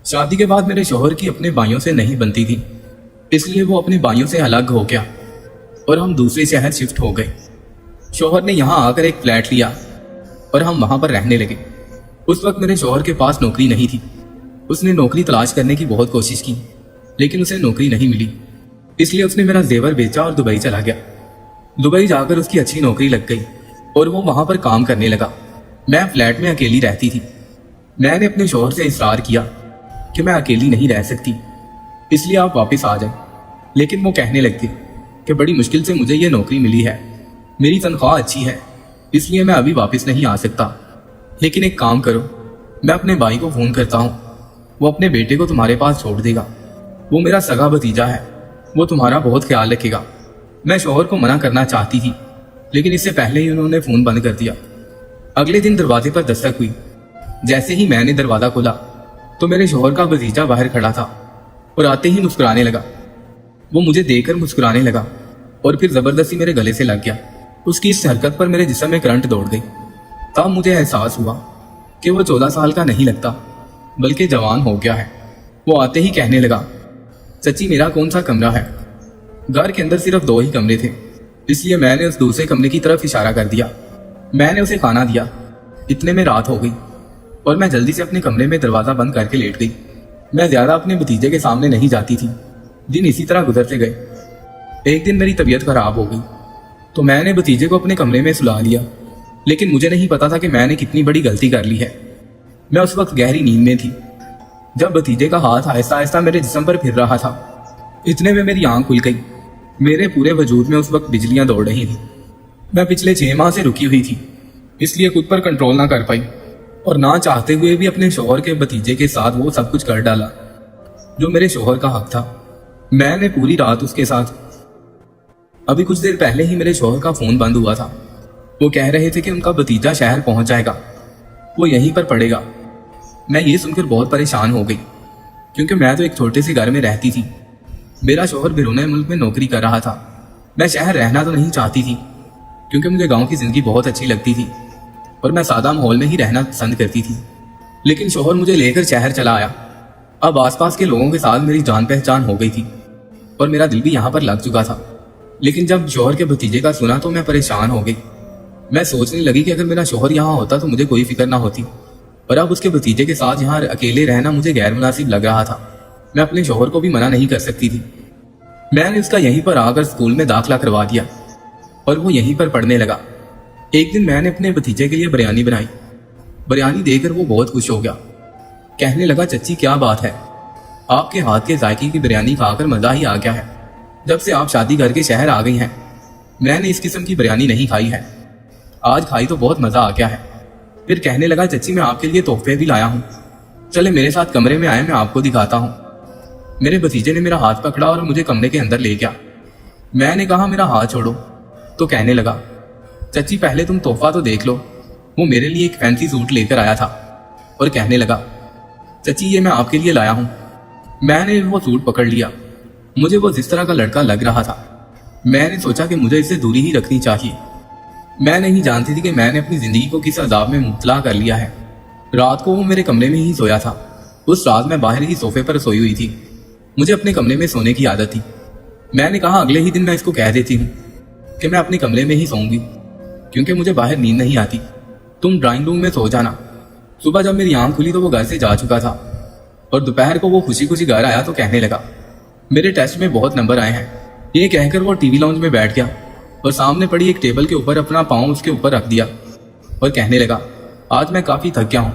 शादी के बाद मेरे शौहर की अपने भाइयों से नहीं बनती थी, इसलिए वो अपने भाइयों से अलग हो गया और हम दूसरे शहर शिफ्ट हो गए। शौहर ने यहाँ आकर एक फ्लैट लिया और हम वहां पर रहने लगे। उस वक्त मेरे शौहर के पास नौकरी नहीं थी। उसने नौकरी तलाश करने की बहुत कोशिश की, लेकिन उसे नौकरी नहीं मिली। इसलिए उसने मेरा जेवर बेचा और दुबई चला गया। दुबई जाकर उसकी अच्छी नौकरी लग गई और वो वहां पर काम करने लगा। मैं फ्लैट में अकेली रहती थी। मैंने अपने शौहर से इसरार किया कि मैं अकेली नहीं रह सकती, इसलिए आप वापस आ जाएं। लेकिन वो कहने लगती कि बड़ी मुश्किल से मुझे ये नौकरी मिली है, मेरी तनख्वाह अच्छी है, इसलिए मैं अभी वापस नहीं आ सकता। लेकिन एक काम करो, मैं अपने भाई को फ़ोन करता हूँ, वो अपने बेटे को तुम्हारे पास छोड़ देगा। वो मेरा सगा भतीजा है, वो तुम्हारा बहुत ख्याल रखेगा। मैं शौहर को मना करना चाहती थी, लेकिन इससे पहले ही उन्होंने फ़ोन बंद कर दिया। अगले दिन दरवाजे पर दस्तक हुई। जैसे ही मैंने दरवाज़ा खोला तो मेरे शौहर का भतीजा बाहर खड़ा था और आते ही मुस्कुराने लगा। वो मुझे देखकर मुस्कुराने लगा और फिर ज़बरदस्ती मेरे गले से लग गया। उसकी इस हरकत पर मेरे जिस्म में करंट दौड़ गई। तब मुझे एहसास हुआ कि वो 14 साल का नहीं लगता, बल्कि जवान हो गया है। वो आते ही कहने लगा, चची मेरा कौन सा कमरा है? घर के अंदर सिर्फ 2 ही कमरे थे, इसलिए मैंने उस दूसरे कमरे की तरफ इशारा कर दिया। मैंने उसे खाना दिया। इतने में रात हो गई और मैं जल्दी से अपने कमरे में दरवाज़ा बंद करके लेट गई। मैं ज़्यादा अपने भतीजे के सामने नहीं जाती थी। दिन इसी तरह गुजरते गए। एक दिन मेरी तबीयत खराब हो गई तो मैंने भतीजे को अपने कमरे में सुला लिया, लेकिन मुझे नहीं पता था कि मैंने कितनी बड़ी गलती कर ली है। मैं उस वक्त गहरी नींद में थी जब भतीजे का हाथ आहिस्ता आहिस्ता मेरे जिस्म पर फिर रहा था। इतने में मेरी आंख खुल गई। मेरे पूरे वजूद में उस वक्त बिजलियां दौड़ रही थी। मैं पिछले 6 माह से रुकी हुई थी, इसलिए खुद पर कंट्रोल ना कर पाई और ना चाहते हुए भी अपने शौहर के भतीजे के साथ वो सब कुछ कर डाला जो मेरे शौहर का हक था। मैंने पूरी रात उसके साथ। अभी कुछ देर पहले ही मेरे शौहर का फोन बंद हुआ था। वो कह रहे थे कि उनका भतीजा शहर पहुंच जाएगा, वो यहीं पर पड़ेगा। मैं ये सुनकर बहुत परेशान हो गई, क्योंकि मैं तो एक छोटे से घर में रहती थी। मेरा शौहर बैरून मुल्क में नौकरी कर रहा था। मैं शहर रहना तो नहीं चाहती थी, क्योंकि मुझे गांव की जिंदगी बहुत अच्छी लगती थी और मैं सादा माहौल में ही रहना पसंद करती थी। लेकिन शौहर मुझे लेकर शहर चला आया। अब आसपास के लोगों के साथ मेरी जान पहचान हो गई थी और मेरा दिल भी यहाँ पर लग चुका था। लेकिन जब शौहर के भतीजे का सुना तो मैं परेशान हो गई। मैं सोचने लगी कि अगर मेरा शौहर यहाँ होता तो मुझे कोई फिक्र ना होती, और अब उसके भतीजे के साथ यहाँ अकेले रहना मुझे गैर मुनासिब लग रहा था। मैं अपने शौहर को भी मना नहीं कर सकती थी। मैंने उसका यहीं पर आकर स्कूल में दाखिला करवा दिया और वो यहीं पर पढ़ने लगा। एक दिन मैंने अपने भतीजे के लिए बिरयानी बनाई। बिरयानी देकर वो बहुत खुश हो गया। कहने लगा, चच्ची क्या बात है, आपके हाथ के जायके की बिरयानी खाकर मजा ही आ गया है। जब से आप शादी करके शहर आ गई हैं, मैंने इस किस्म की बिरयानी नहीं खाई है। आज खाई तो बहुत मजा आ गया है। फिर कहने लगा, चच्ची मैं आपके लिए तोहफे भी लाया हूँ, चले मेरे साथ कमरे में आए, मैं आपको दिखाता हूँ। मेरे भतीजे ने मेरा हाथ पकड़ा और मुझे कमरे के अंदर ले गया। मैंने कहा, मेरा हाथ छोड़ो। तो कहने लगा, चच्ची पहले तुम तोहफा तो देख लो। वो मेरे लिए एक फैंसी सूट लेकर आया था और कहने लगा, चच्ची ये मैं आपके लिए लाया हूँ। मैंने वो सूट पकड़ लिया। मुझे वो जिस तरह का लड़का लग रहा था, मैंने सोचा कि मुझे इससे दूरी ही रखनी चाहिए। मैं नहीं जानती थी कि मैंने अपनी जिंदगी को किस अजाब में मुब्तला कर लिया है। रात को वो मेरे कमरे में ही सोया था। उस रात मैं बाहर ही सोफे पर सोई हुई थी। मुझे अपने कमरे में सोने की आदत थी। मैंने कहा, अगले ही दिन मैं इसको कह देती हूँ कि मैं अपने कमरे में ही सोऊंगी, क्योंकि मुझे बाहर नींद नहीं आती। तुम ड्राइंग रूम में सो जाना। सुबह जब मेरी आंख खुली तो वो घर से जा चुका था और दोपहर को वो खुशी खुशी घर आया तो कहने लगा, मेरे टेस्ट में बहुत नंबर आए हैं। ये कहकर वो टीवी लाउंज में बैठ गया और सामने पड़ी एक टेबल के ऊपर अपना पाँव उसके ऊपर रख दिया और कहने लगा, आज मैं काफ़ी थक गया हूँ।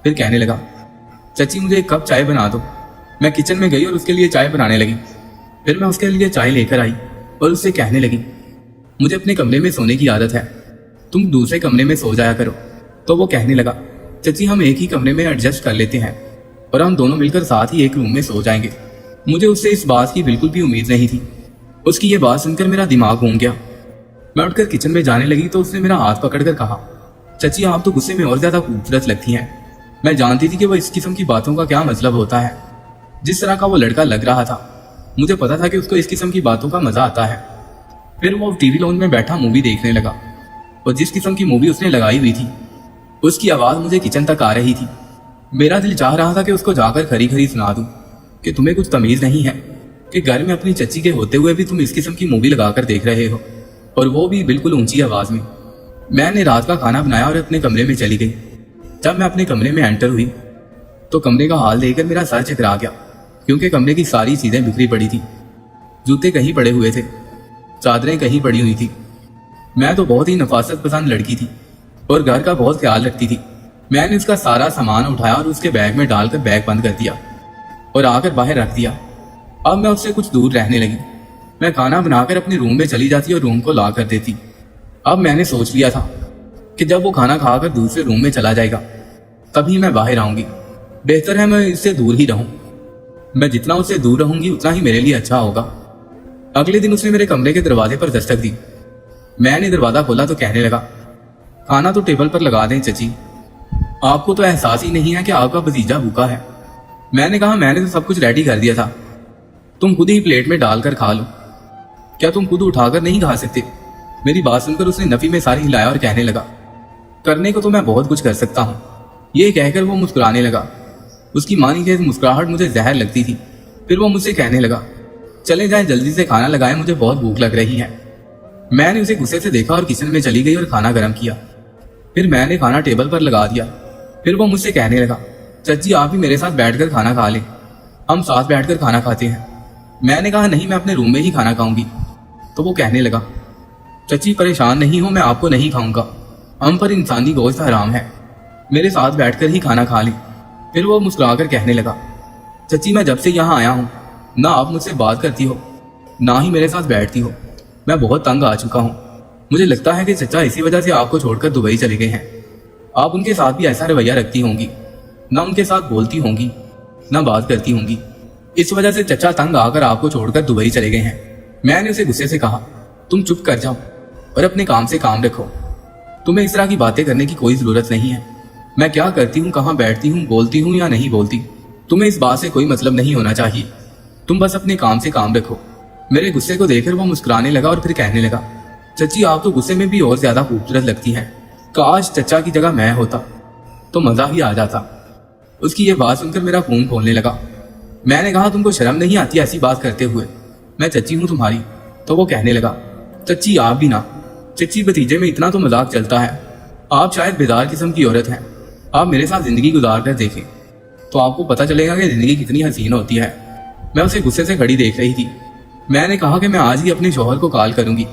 फिर कहने लगा, चची मुझे एक कप चाय बना दो। मैं किचन में गई और उसके लिए चाय बनाने लगी। फिर मैं उसके लिए चाय लेकर आई और उससे कहने लगी, मुझे अपने कमरे में सोने की आदत है, तुम दूसरे कमरे में सो जाया करो। तो वो कहने लगा, चची हम एक ही कमरे में एडजस्ट कर लेते हैं और हम दोनों मिलकर साथ ही एक रूम में सो जाएंगे। मुझे उससे इस बात की बिल्कुल भी उम्मीद नहीं थी। उसकी ये बात सुनकर मेरा दिमाग घूम गया। मैं उठकर किचन में जाने लगी तो उसने मेरा हाथ पकड़कर कहा, चची आप तो गुस्से में और ज्यादा खूबसूरत लगती हैं। मैं जानती थी कि वो इस किस्म की बातों का क्या मतलब होता है। जिस तरह का वो लड़का लग रहा था, मुझे पता था कि उसको इस किस्म की बातों का मजा आता है। फिर वो टीवी लाउंज में बैठा मूवी देखने लगा और जिस किस्म की मूवी उसने लगाई हुई थी, उसकी आवाज़ मुझे किचन तक आ रही थी। मेरा दिल चाह रहा था कि उसको जाकर खरी खरी सुना दूं कि तुम्हें कुछ तमीज नहीं है कि घर में अपनी चच्ची के होते हुए भी तुम इस किस्म की मूवी लगाकर देख रहे हो, और वो भी बिल्कुल ऊंची आवाज में। मैंने रात का खाना बनाया और अपने कमरे में चली गई। जब मैं अपने कमरे में एंटर हुई तो कमरे का हाल देखकर मेरा सर चकरा गया, क्योंकि कमरे की सारी चीजें बिखरी पड़ी थी। जूते कहीं पड़े हुए थे, चादरें कहीं पड़ी हुई थी। मैं तो बहुत ही नफासत पसंद लड़की थी और घर का बहुत ख्याल रखती थी। मैंने उसका सारा सामान उठाया और उसके बैग में डालकर बैग बंद कर दिया और आकर बाहर रख दिया। अब मैं उससे कुछ दूर रहने लगी। मैं खाना बनाकर अपने रूम में चली जाती और रूम को लॉक कर देती। अब मैंने सोच लिया था कि जब वो खाना खाकर दूसरे रूम में चला जाएगा तभी मैं बाहर आऊंगी। बेहतर है मैं इससे दूर ही रहूं। मैं जितना उससे दूर रहूंगी उतना ही मेरे लिए अच्छा होगा। अगले दिन उसने मेरे कमरे के दरवाजे पर दस्तक दी। मैंने दरवाजा खोला तो कहने लगा, खाना तो टेबल पर लगा दें चची, आपको तो एहसास ही नहीं है कि आपका भतीजा भूखा है। मैंने कहा, मैंने तो सब कुछ रेडी कर दिया था, तुम खुद ही प्लेट में डालकर खा लो। क्या तुम खुद उठाकर नहीं खा सकते? मेरी बात सुनकर उसने नफी में सारी हिलाया और कहने लगा, करने को तो मैं बहुत कुछ कर सकता हूँ। ये कहकर वो मुस्कुराने लगा। उसकी मानी की मुस्कुराहट मुझे जहर लगती थी। फिर वो मुझसे कहने लगा, चले जाए जल्दी से खाना लगाएं, मुझे बहुत भूख लग रही है। मैंने उसे गुस्से से देखा और किचन में चली गई और खाना गर्म किया। फिर मैंने खाना टेबल पर लगा दिया। फिर वो मुझसे कहने लगा, चची आप भी मेरे साथ बैठकर खाना खा लें, हम साथ बैठकर खाना खाते हैं। मैंने कहा, नहीं मैं अपने रूम में ही खाना खाऊंगी। तो वो कहने लगा, चची परेशान नहीं हो, मैं आपको नहीं खाऊंगा, हम पर इंसानी गोश्त हराम है, मेरे साथ बैठकर ही खाना खा लें। फिर वो मुस्कुराकर कहने लगा, चची मैं जब से यहाँ आया हूँ ना आप मुझसे बात करती हो ना ही मेरे साथ बैठती हो। मैं बहुत तंग आ चुका हूँ। मुझे लगता है कि चचा इसी वजह से आपको छोड़कर दुबई चले गए हैं। आप उनके साथ भी ऐसा रवैया रखती होंगी, ना उनके साथ बोलती होंगी ना बात करती होंगी। इस वजह से चचा तंग आकर आपको छोड़कर दुबई चले गए हैं। मैंने उसे गुस्से से कहा, तुम चुप कर जाओ और अपने काम से काम रखो। तुम्हें इस तरह की बातें करने की कोई जरूरत नहीं है। मैं क्या करती हूँ, कहाँ बैठती हूँ, बोलती हूँ या नहीं बोलती, तुम्हें इस बात से कोई मतलब नहीं होना चाहिए। तुम बस अपने काम से काम रखो। मेरे गुस्से को देखकर वो मुस्कुराने लगा और फिर कहने लगा, चची आप तो गुस्से में भी और ज्यादा खूबसूरत लगती हैं। काश चचा की जगह मैं होता तो मजा ही आ जाता। उसकी ये बात सुनकर मेरा खून खोलने लगा। मैंने कहा, तुमको शर्म नहीं आती ऐसी बात करते हुए? मैं चची हूँ तुम्हारी। तो वो कहने लगा, चची आप भी ना, चची भतीजे में इतना तो मजाक चलता है। आप शायद बेदार किस्म की औरत हैं। आप मेरे साथ जिंदगी गुजार कर देखें तो आपको पता चलेगा कि जिंदगी कितनी हसीन होती है। मैं उसे गुस्से से खड़ी देख रही थी। मैंने कहा कि मैं आज ही अपने शौहर को कॉल करूंगी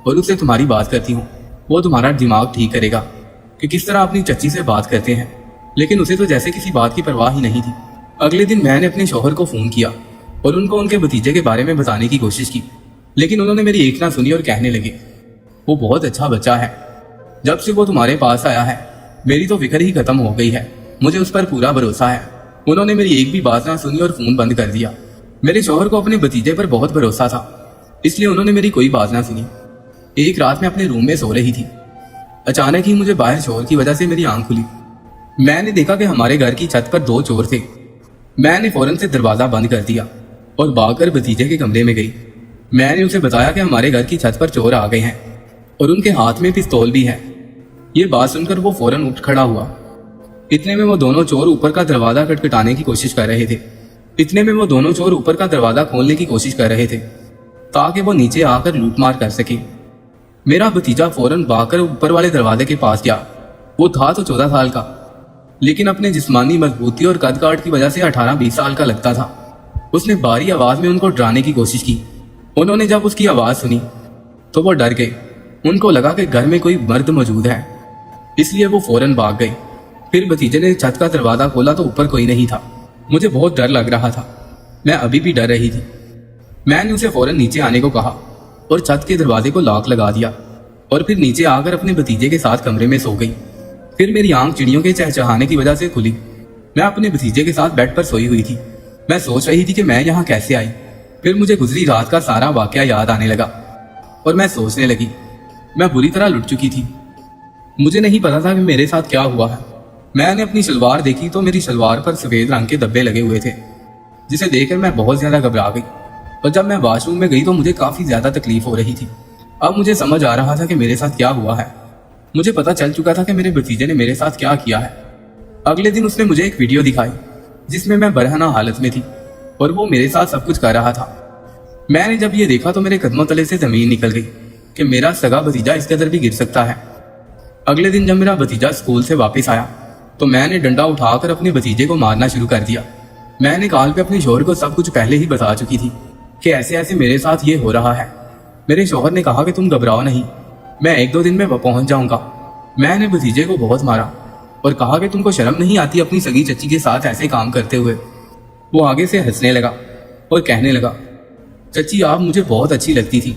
और उससे तुम्हारी बात करती हूँ, वो तुम्हारा दिमाग ठीक करेगा कि किस तरह अपनी चच्ची से बात करते हैं। लेकिन उसे तो जैसे किसी बात की परवाह ही नहीं थी। अगले दिन मैंने अपने शौहर को फोन किया और उनको उनके भतीजे के बारे में बताने की कोशिश की, लेकिन उन्होंने मेरी एक ना सुनी और कहने लगे, वो बहुत अच्छा बच्चा है, जब से वो तुम्हारे पास आया है मेरी तो फिक्र ही खत्म हो गई है, मुझे उस पर पूरा भरोसा है। उन्होंने मेरी एक भी बात ना सुनी और फोन बंद कर दिया। मेरे शौहर को अपने भतीजे पर बहुत भरोसा था, इसलिए उन्होंने मेरी कोई बात ना सुनी। एक रात मैं अपने रूम में सो रही थी। अचानक ही मुझे बाहर शोर की वजह से मेरी आंख खुली। मैंने देखा कि हमारे घर की छत पर 2 चोर थे। मैंने फौरन से दरवाजा बंद कर दिया और भागकर भतीजे के कमरे में गई। मैंने उसे बताया कि हमारे घर की छत पर चोर आ गए हैं और उनके हाथ में पिस्तौल भी है। ये बात सुनकर वो फौरन उठ खड़ा हुआ। इतने में वो दोनों चोर ऊपर का दरवाजा खटखटाने की कोशिश कर रहे थे ताकि वो नीचे आकर लूटमार कर सके। मेरा भतीजा फौरन भागकर ऊपर वाले दरवाजे के पास गया। वो था तो 14 साल का, लेकिन अपने जिस्मानी मजबूती और कद काठ की वजह से 18-20 साल का लगता था। उसने भारी आवाज में उनको डराने की कोशिश की। उन्होंने जब उसकी आवाज सुनी तो वो डर गए। उनको लगा कि घर में कोई मर्द मौजूद है, इसलिए वो फौरन भाग गए। फिर भतीजे ने छत का दरवाजा खोला तो ऊपर कोई नहीं था। मुझे बहुत डर लग रहा था। मैं अभी भी डर रही थी। मैंने उसे फौरन नीचे आने को कहा और छत के दरवाजे को लॉक लगा दिया और फिर नीचे आकर अपने भतीजे के साथ कमरे में सो गई। फिर मेरी आंख चिड़ियों के चहचहाने की वजह से खुली। मैं अपने भतीजे के साथ बेड पर सोई हुई थी। मैं सोच रही थी कि मैं यहाँ कैसे आई। फिर मुझे गुजरी रात का सारा वाकया याद आने लगा और मैं सोचने लगी, मैं बुरी तरह लुट चुकी थी। मुझे नहीं पता था कि मेरे साथ क्या हुआ है। मैंने अपनी शलवार देखी तो मेरी शलवार पर सफेद रंग के धब्बे लगे हुए थे, जिसे देखकर मैं बहुत ज्यादा घबरा गई। और जब मैं वॉशरूम में गई तो मुझे काफी ज्यादा तकलीफ हो रही थी। अब मुझे समझ आ रहा था कि मेरे साथ क्या हुआ है। मुझे पता चल चुका था कि मेरे भतीजे ने मेरे साथ क्या किया है। अगले दिन उसने मुझे एक वीडियो दिखाई जिसमें मैं बरहना हालत में थी और वो मेरे साथ सब कुछ कर रहा था। मैंने जब ये देखा तो मेरे कदमों तले से जमीन निकल गई कि मेरा सगा भतीजा इस कदर भी गिर सकता है। अगले दिन जब मेरा भतीजा स्कूल से वापस आया तो मैंने डंडा उठाकर अपने भतीजे को मारना शुरू कर दिया। मैंने कॉल पे अपने शोहर को सब कुछ पहले ही बता चुकी थी कि ऐसे ऐसे मेरे साथ ये हो रहा है। मेरे शोहर ने कहा कि तुम घबराओ नहीं, मैं 1-2 दिन में पहुंच जाऊंगा। मैंने भतीजे को बहुत मारा और कहा कि तुमको शर्म नहीं आती अपनी सगी चच्ची के साथ ऐसे काम करते हुए। वो आगे से हंसने लगा और कहने लगा, चच्ची आप मुझे बहुत अच्छी लगती थी।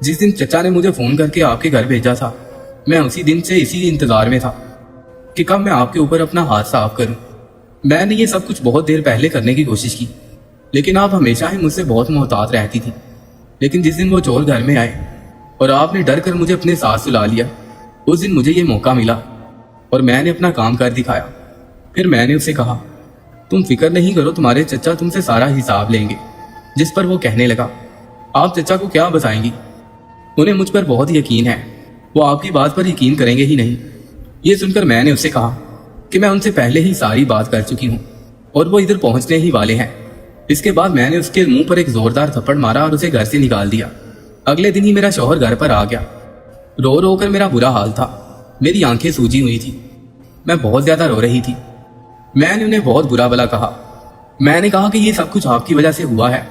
जिस दिन चचा ने मुझे फोन करके आपके घर भेजा था मैं उसी दिन से इसी इंतजार में था कि कब मैं आपके ऊपर अपना हाथ साफ करूं। मैंने ये सब कुछ बहुत देर पहले करने की कोशिश की लेकिन आप हमेशा ही मुझसे बहुत मोहतात रहती थी। लेकिन जिस दिन वो चोर घर में आए और आपने डर कर मुझे अपने साथ सुला लिया, उस दिन मुझे ये मौका मिला और मैंने अपना काम कर दिखाया। फिर मैंने उसे कहा, तुम फिक्र नहीं करो, तुम्हारे चचा तुमसे सारा हिसाब लेंगे। जिस पर वो कहने लगा, आप चचा को क्या बताएंगी? उन्हें मुझ पर बहुत यकीन है, वो आपकी बात पर यकीन करेंगे ही नहीं। ये सुनकर मैंने उससे कहा कि मैं उनसे पहले ही सारी बात कर चुकी हूँ और वो इधर पहुंचने ही वाले हैं। इसके बाद मैंने उसके मुंह पर एक जोरदार थप्पड़ मारा और उसे घर से निकाल दिया। अगले दिन ही मेरा शौहर घर पर आ गया। रो रो कर मेरा बुरा हाल था, मेरी आंखें सूजी हुई थी, मैं बहुत ज्यादा रो रही थी। मैंने उन्हें बहुत बुरा भला कहा। मैंने कहा कि ये सब कुछ आपकी वजह से हुआ है।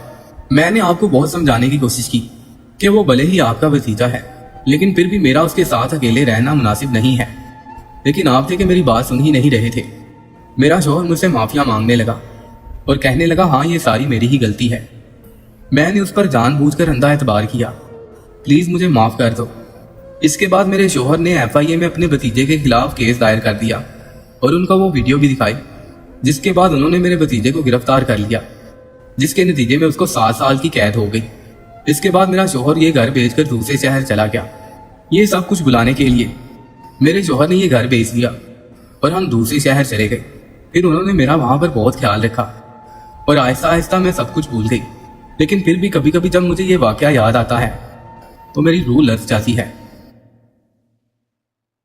मैंने आपको बहुत समझाने की कोशिश की कि वो भले ही आपका भतीजा है लेकिन फिर भी मेरा उसके साथ अकेले रहना मुनासिब नहीं है, लेकिन आप थे कि मेरी बात सुन ही नहीं रहे थे। मेरा शौहर मुझसे माफिया मांगने लगा और कहने लगा, हाँ ये सारी मेरी ही गलती है। मैंने उस पर जानबूझकर अंधा एतबार किया, प्लीज मुझे माफ कर दो। इसके बाद मेरे शौहर ने FIA में अपने भतीजे के खिलाफ केस दायर कर दिया और उनका वो वीडियो भी दिखाई, जिसके बाद उन्होंने मेरे भतीजे को गिरफ्तार कर लिया, जिसके नतीजे में उसको 7 साल की कैद हो गई। इसके बाद मेरा शौहर ये घर बेचकर दूसरे शहर चला गया। ये सब कुछ बुलाने के लिए मेरे शौहर ने ये घर बेच दिया और हम दूसरे शहर चले गए। फिर उन्होंने मेरा वहां पर बहुत ख्याल रखा और आहिस्ता आहिस्ता मैं सब कुछ भूल गई। लेकिन फिर भी कभी कभी जब मुझे ये वाकया याद आता है तो मेरी रूह लर्ज जाती है।